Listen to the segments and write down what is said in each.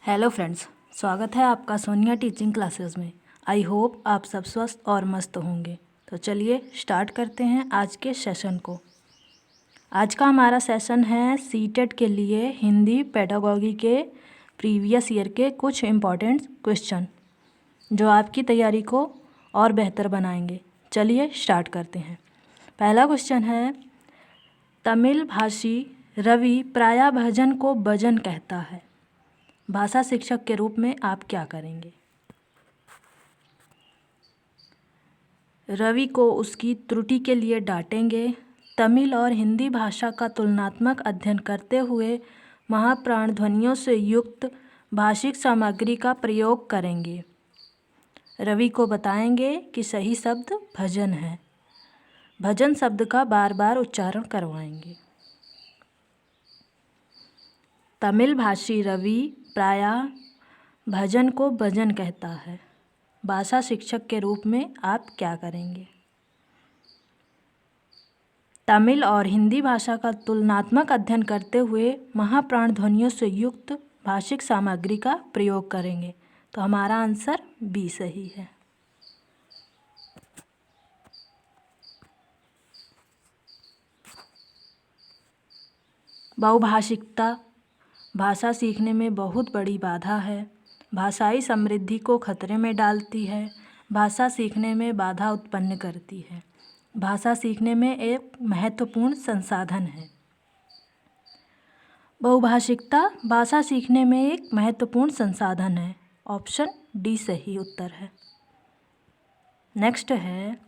Hello friends, स्वागत है आपका सोनिया टीचिंग क्लासेस में। आई होप आप सब स्वस्थ और मस्त होंगे। तो चलिए स्टार्ट करते हैं आज के सेशन को। आज का हमारा सेशन है सीटेट के लिए हिंदी पेडागोगी के प्रीवियस ईयर के कुछ इम्पॉर्टेंट क्वेश्चन जो आपकी तैयारी को और बेहतर बनाएंगे। चलिए स्टार्ट करते हैं। पहला क्वेश्चन है, तमिल भाषी रवि प्रायः भजन को भजन कहता है। भाषा शिक्षक के रूप में आप क्या करेंगे? रवि को उसकी त्रुटि के लिए डांटेंगे। तमिल और हिंदी भाषा का तुलनात्मक अध्ययन करते हुए महाप्राण ध्वनियों से युक्त भाषिक सामग्री का प्रयोग करेंगे। रवि को बताएंगे कि सही शब्द भजन है। भजन शब्द का बार बार उच्चारण करवाएंगे। तमिल भाषी रवि प्रायः भजन को भजन कहता है। भाषा शिक्षक के रूप में आप क्या करेंगे? तमिल और हिंदी भाषा का तुलनात्मक अध्ययन करते हुए महाप्राण ध्वनियों से युक्त भाषिक सामग्री का प्रयोग करेंगे। तो हमारा आंसर बी सही है। बहुभाषिकता भाषा सीखने में बहुत बड़ी बाधा है। भाषाई समृद्धि को खतरे में डालती है। भाषा सीखने में बाधा उत्पन्न करती है। भाषा सीखने में एक महत्वपूर्ण संसाधन है। बहुभाषिकता भाषा सीखने में एक महत्वपूर्ण संसाधन है। ऑप्शन डी सही उत्तर है। नेक्स्ट है,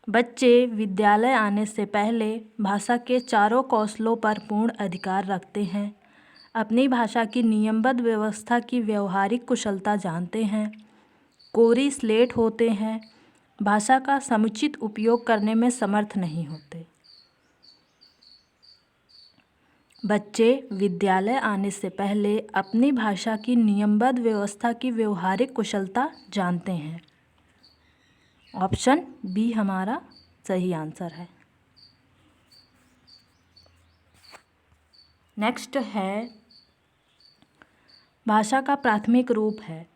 बच्चे विद्यालय आने से पहले भाषा के चारों कौशलों पर पूर्ण अधिकार रखते हैं। अपनी भाषा की नियमबद्ध व्यवस्था की व्यवहारिक कुशलता जानते हैं। कोरी स्लेट होते हैं। भाषा का समुचित उपयोग करने में समर्थ नहीं होते। बच्चे विद्यालय आने से पहले अपनी भाषा की नियमबद्ध व्यवस्था की व्यवहारिक कुशलता जानते हैं। ऑप्शन बी हमारा सही आंसर है। नेक्स्ट है, भाषा का प्राथमिक रूप है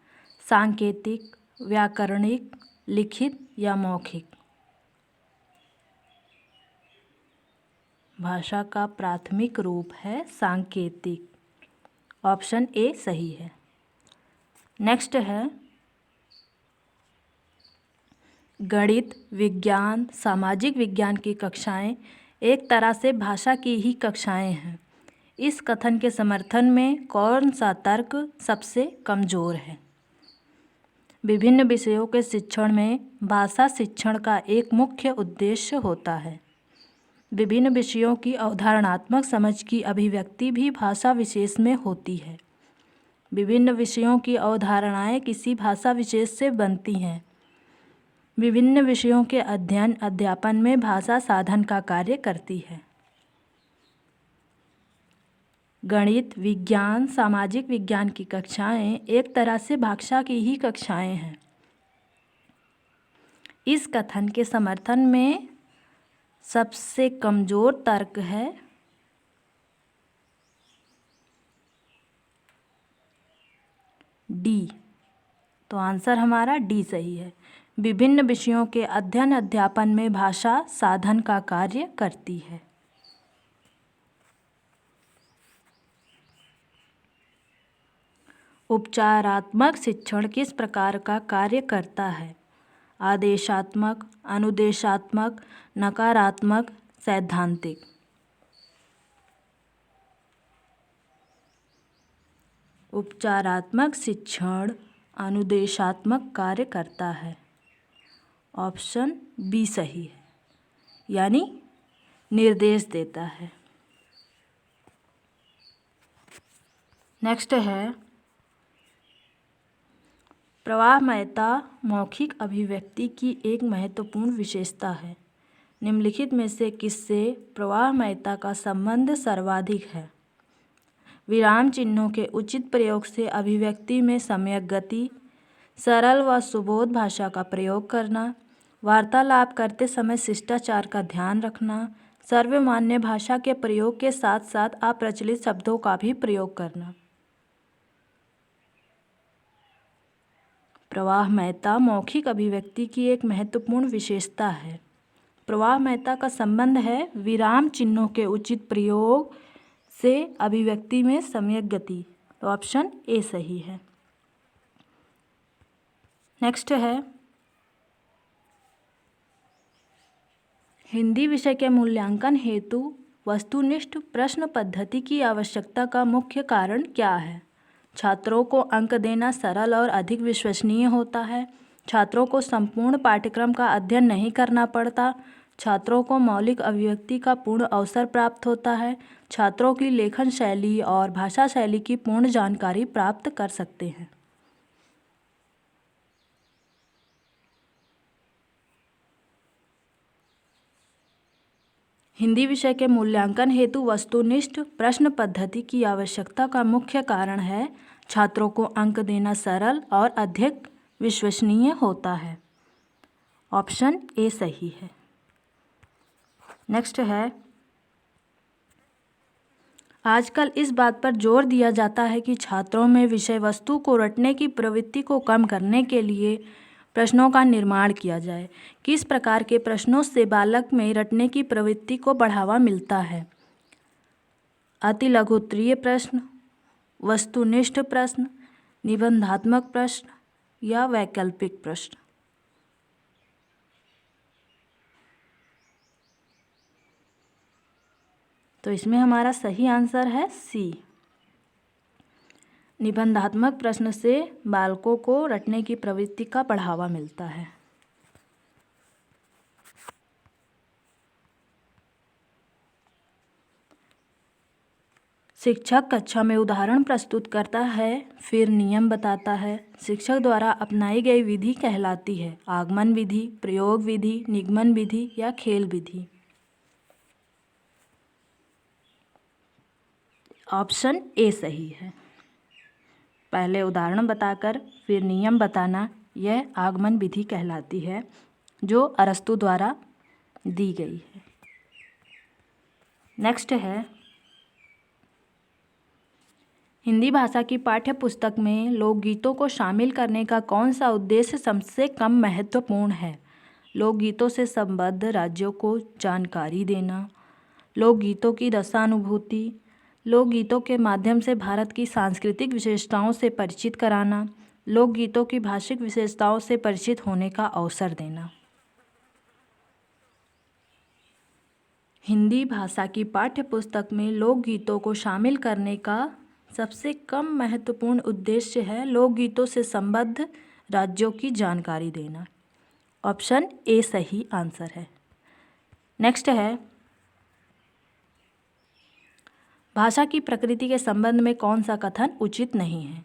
सांकेतिक, व्याकरणिक, लिखित या मौखिक। भाषा का प्राथमिक रूप है सांकेतिक। ऑप्शन ए सही है। नेक्स्ट है, गणित, विज्ञान, सामाजिक विज्ञान की कक्षाएं एक तरह से भाषा की ही कक्षाएं हैं। इस कथन के समर्थन में कौन सा तर्क सबसे कमज़ोर है? विभिन्न विषयों के शिक्षण में भाषा शिक्षण का एक मुख्य उद्देश्य होता है। विभिन्न विषयों की अवधारणात्मक समझ की अभिव्यक्ति भी भाषा विशेष में होती है। विभिन्न विषयों की अवधारणाएं किसी भाषा विशेष से बनती हैं। विभिन्न विषयों के अध्ययन अध्यापन में भाषा साधन का कार्य करती है। गणित, विज्ञान, सामाजिक विज्ञान की कक्षाएं एक तरह से भाषा की ही कक्षाएं हैं। इस कथन के समर्थन में सबसे कमज़ोर तर्क है डी। तो आंसर हमारा डी सही है। विभिन्न विषयों के अध्ययन अध्यापन में भाषा साधन का कार्य करती है। उपचारात्मक शिक्षण किस प्रकार का कार्य करता है? आदेशात्मक, अनुदेशात्मक, नकारात्मक, सैद्धांतिक। उपचारात्मक शिक्षण अनुदेशात्मक कार्य करता है। ऑप्शन बी सही है, यानी निर्देश देता है। नेक्स्ट है, प्रवाहमयता मौखिक अभिव्यक्ति की एक महत्वपूर्ण विशेषता है। निम्नलिखित में से किससे प्रवाहमयता का संबंध सर्वाधिक है? विराम चिन्हों के उचित प्रयोग से अभिव्यक्ति में सम्यक गति, सरल व सुबोध भाषा का प्रयोग करना, वार्तालाप करते समय शिष्टाचार का ध्यान रखना, सर्वमान्य भाषा के प्रयोग के साथ साथ अप्रचलित शब्दों का भी प्रयोग करना। प्रवाहमयता मौखिक अभिव्यक्ति की एक महत्वपूर्ण विशेषता है। प्रवाहमयता का संबंध है विराम चिन्हों के उचित प्रयोग से अभिव्यक्ति में सम्यक गति। तो ऑप्शन ए सही है। नेक्स्ट है, हिंदी विषय के मूल्यांकन हेतु वस्तुनिष्ठ प्रश्न पद्धति की आवश्यकता का मुख्य कारण क्या है? छात्रों को अंक देना सरल और अधिक विश्वसनीय होता है। छात्रों को संपूर्ण पाठ्यक्रम का अध्ययन नहीं करना पड़ता। छात्रों को मौलिक अभिव्यक्ति का पूर्ण अवसर प्राप्त होता है। छात्रों की लेखन शैली और भाषा शैली की पूर्ण जानकारी प्राप्त कर सकते हैं। हिंदी विषय के मूल्यांकन हेतु वस्तुनिष्ठ प्रश्न पद्धति की आवश्यकता का मुख्य कारण है छात्रों को अंक देना सरल और अधिक विश्वसनीय होता है। ऑप्शन ए सही है। नेक्स्ट है, आजकल इस बात पर जोर दिया जाता है कि छात्रों में विषय वस्तु को रटने की प्रवृत्ति को कम करने के लिए प्रश्नों का निर्माण किया जाए। किस प्रकार के प्रश्नों से बालक में रटने की प्रवृत्ति को बढ़ावा मिलता है? अति लघु उत्तरीय प्रश्न, वस्तुनिष्ठ प्रश्न, निबंधात्मक प्रश्न या वैकल्पिक प्रश्न। तो इसमें हमारा सही आंसर है सी। निबंधात्मक प्रश्न से बालकों को रटने की प्रवृत्ति का बढ़ावा मिलता है। शिक्षक कक्षा में उदाहरण प्रस्तुत करता है, फिर नियम बताता है। शिक्षक द्वारा अपनाई गई विधि कहलाती है आगमन विधि, प्रयोग विधि, निगमन विधि या खेल विधि। ऑप्शन ए सही है। पहले उदाहरण बताकर फिर नियम बताना, यह आगमन विधि कहलाती है जो अरस्तु द्वारा दी गई है। नेक्स्ट है, हिंदी भाषा की पाठ्य पुस्तक में लोकगीतों को शामिल करने का कौन सा उद्देश्य सबसे कम महत्वपूर्ण है? लोकगीतों से संबद्ध राज्यों को जानकारी देना, लोकगीतों की रसानुभूति, लोकगीतों के माध्यम से भारत की सांस्कृतिक विशेषताओं से परिचित कराना, लोकगीतों की भाषिक विशेषताओं से परिचित होने का अवसर देना। हिंदी भाषा की पाठ्य पुस्तक में लोकगीतों को शामिल करने का सबसे कम महत्वपूर्ण उद्देश्य है लोकगीतों से संबद्ध राज्यों की जानकारी देना। ऑप्शन ए सही आंसर है। नेक्स्ट है, भाषा की प्रकृति के संबंध में कौन सा कथन उचित नहीं है?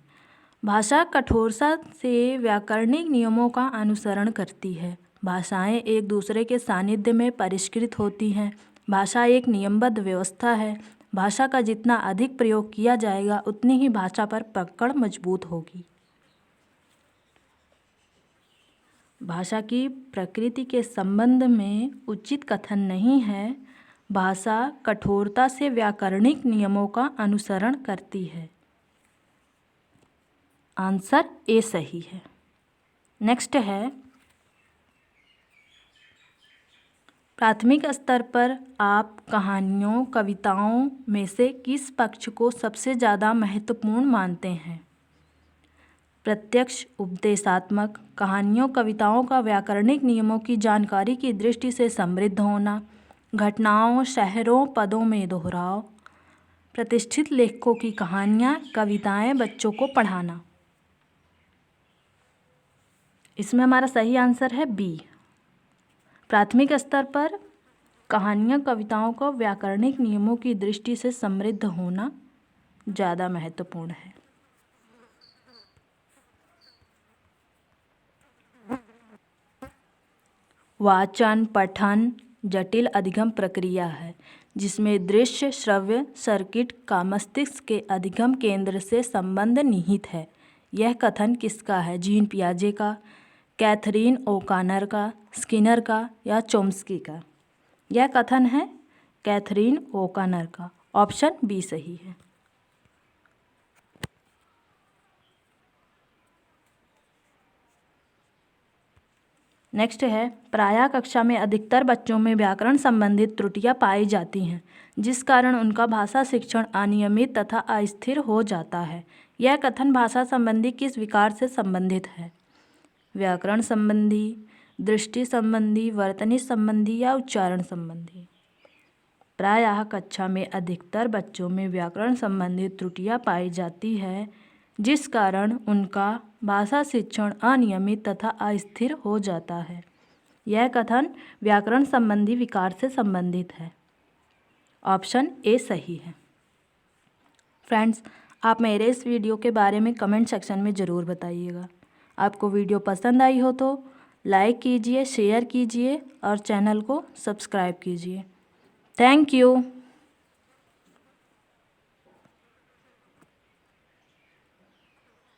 भाषा कठोरता से व्याकरणिक नियमों का अनुसरण करती है। भाषाएं एक दूसरे के सानिध्य में परिष्कृत होती हैं। भाषा एक नियमबद्ध व्यवस्था है। भाषा का जितना अधिक प्रयोग किया जाएगा उतनी ही भाषा पर पकड़ मजबूत होगी। भाषा की प्रकृति के संबंध में उचित कथन नहीं है। भाषा कठोरता से व्याकरणिक नियमों का अनुसरण करती है। आंसर ए सही है। नेक्स्ट है, प्राथमिक स्तर पर आप कहानियों कविताओं में से किस पक्ष को सबसे ज़्यादा महत्वपूर्ण मानते हैं? प्रत्यक्ष उपदेशात्मक कहानियों कविताओं का व्याकरणिक नियमों की जानकारी की दृष्टि से समृद्ध होना, घटनाओं शहरों पदों में दोहराव, प्रतिष्ठित लेखकों की कहानियाँ कविताएं बच्चों को पढ़ाना। इसमें हमारा सही आंसर है बी। प्राथमिक स्तर पर कहानियाँ कविताओं का व्याकरणिक नियमों की दृष्टि से समृद्ध होना ज़्यादा महत्वपूर्ण है। वाचन पठन जटिल अधिगम प्रक्रिया है जिसमें दृश्य श्रव्य सर्किट का मस्तिष्क के अधिगम केंद्र से संबंध निहित है। यह कथन किसका है? जीन पियाजे का, कैथरीन ओकानर का, स्किनर का या चोम्स्की का? यह कथन है कैथरीन ओकानर का। ऑप्शन बी सही है। नेक्स्ट है, प्रायः कक्षा में अधिकतर बच्चों में व्याकरण संबंधित त्रुटियां पाई जाती हैं, जिस कारण उनका भाषा शिक्षण अनियमित तथा अस्थिर हो जाता है। यह कथन भाषा संबंधी किस विकार से संबंधित है? व्याकरण संबंधी, दृष्टि संबंधी, वर्तनी संबंधी या उच्चारण संबंधी? प्रायः कक्षा में अधिकतर बच्चों में व्याकरण संबंधित त्रुटियां पाई जाती है, जिस कारण उनका भाषा शिक्षण अनियमित तथा अस्थिर हो जाता है। यह कथन व्याकरण संबंधी विकार से संबंधित है। ऑप्शन ए सही है। फ्रेंड्स, आप मेरे इस वीडियो के बारे में कमेंट सेक्शन में ज़रूर बताइएगा। आपको वीडियो पसंद आई हो तो लाइक कीजिए, शेयर कीजिए और चैनल को सब्सक्राइब कीजिए। Thank you.